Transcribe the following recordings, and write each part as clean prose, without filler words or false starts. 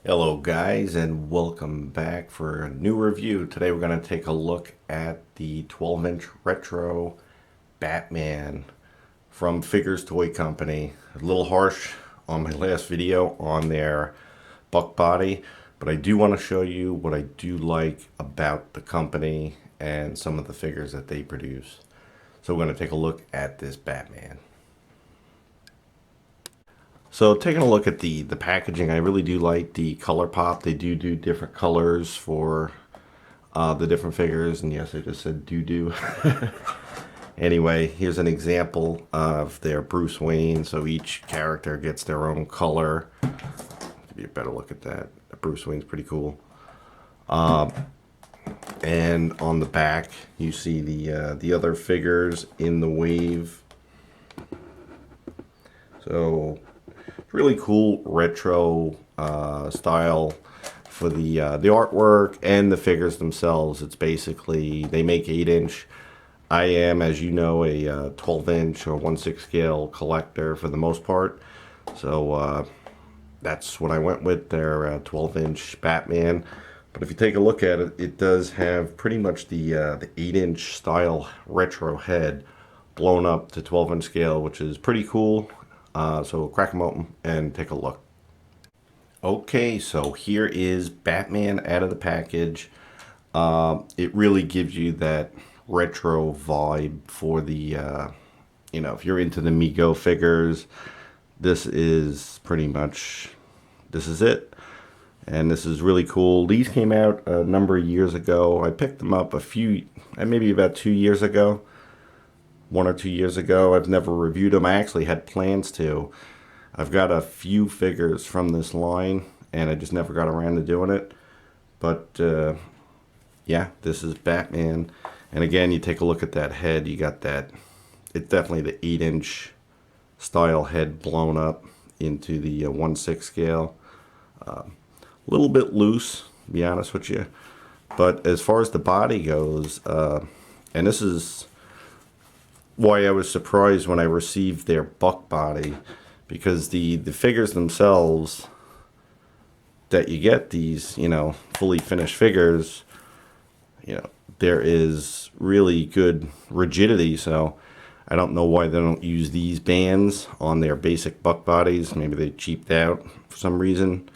Hello guys, and welcome back for a new review. Today we're going to take a look at the 12-inch retro Batman from Figures Toy Company. A little harsh on my last video on their buck body, but I do want to show you what I do like about the company and some of the figures that they produce. So we're going to take a look at this Batman. So taking a look at the packaging, I really do like the color pop. They do different colors for the different figures, and yes, I just said do. Anyway, here's an example of their Bruce Wayne. So each character gets their own color. Give you a better look at that. Bruce Wayne's pretty cool. And on the back, you see the other figures in the wave. So really cool retro style for the artwork and the figures themselves. It's basically, they make 8-inch. I am, as you know, a 12-inch or 1/6 scale collector for the most part. So that's what I went with, their 12-inch Batman. But if you take a look at it, it does have pretty much the 8-inch style retro head blown up to 12-inch scale, which is pretty cool. So crack them open and take a look. Okay, so here is Batman out of the package. It really gives you that retro vibe for the, if you're into the Mego figures, this is pretty much, this is it. And this is really cool. These came out a number of years ago. I picked them up maybe about 2 years ago. 1 or 2 years ago. I've never reviewed them. I actually had plans to. I've got a few figures from this line, and I just never got around to doing it. But yeah, this is Batman. And again, you take a look at that head. You got that. It's definitely the 8-inch style head blown up into the 1/6 scale. A little bit loose, to be honest with you. But as far as the body goes, and this is why I was surprised when I received their buck body, because the figures themselves that you get, these fully finished figures, there is really good rigidity. So I don't know why they don't use these bands on their basic buck bodies. Maybe they cheaped out for some reason,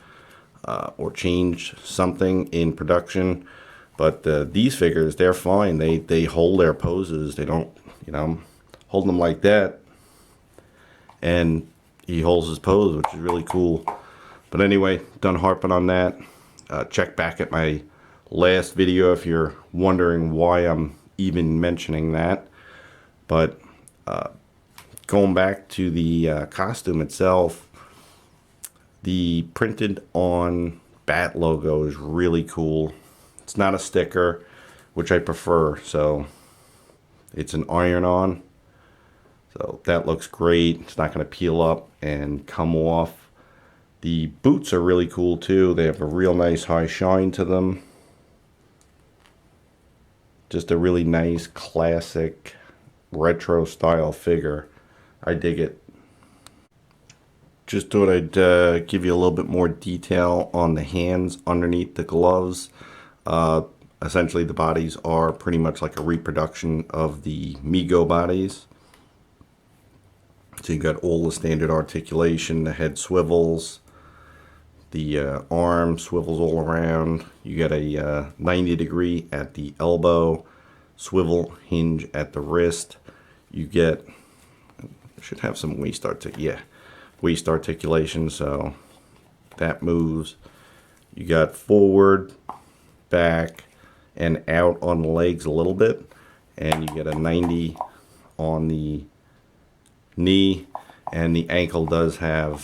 or changed something in production. But these figures, they're fine. They hold their poses. They don't hold them like that, and he holds his pose, which is really cool. But anyway, done harping on that. Check back at my last video if you're wondering why I'm even mentioning that. But going back to the costume itself, the printed on bat logo is really cool. It's not a sticker, which I prefer, so it's an iron-on. So that looks great. It's not going to peel up and come off. The boots are really cool too. They have a real nice high shine to them. Just a really nice classic retro style figure. I dig it. Just thought I'd give you a little bit more detail on the hands underneath the gloves. Essentially the bodies are pretty much like a reproduction of the Mego bodies. So you got all the standard articulation, the head swivels, the arm swivels all around. You got a 90 degree at the elbow, swivel hinge at the wrist. You get, should have some waist articulation, so that moves. You got forward, back, and out on the legs a little bit, and you get a 90 on the knee, and the ankle does have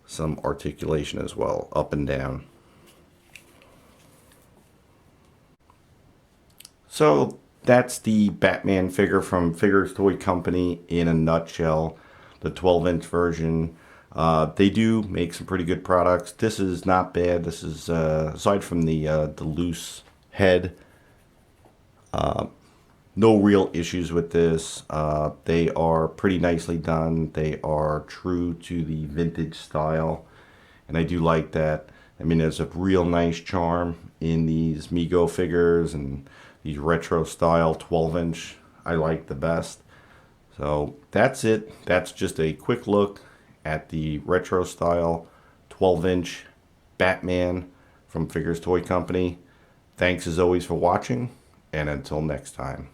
some articulation as well, up and down. So that's the Batman figure from Figures Toy Company in a nutshell, the 12-inch version. They do make some pretty good products. This is not bad. This is aside from the loose head, no real issues with this. They are pretty nicely done. They are true to the vintage style, and I do like that. I mean, there's a real nice charm in these Mego figures and these retro style 12-inch I like the best. So that's it. That's just a quick look at the retro style 12-inch Batman from Figures Toy Company. Thanks as always for watching, and until next time.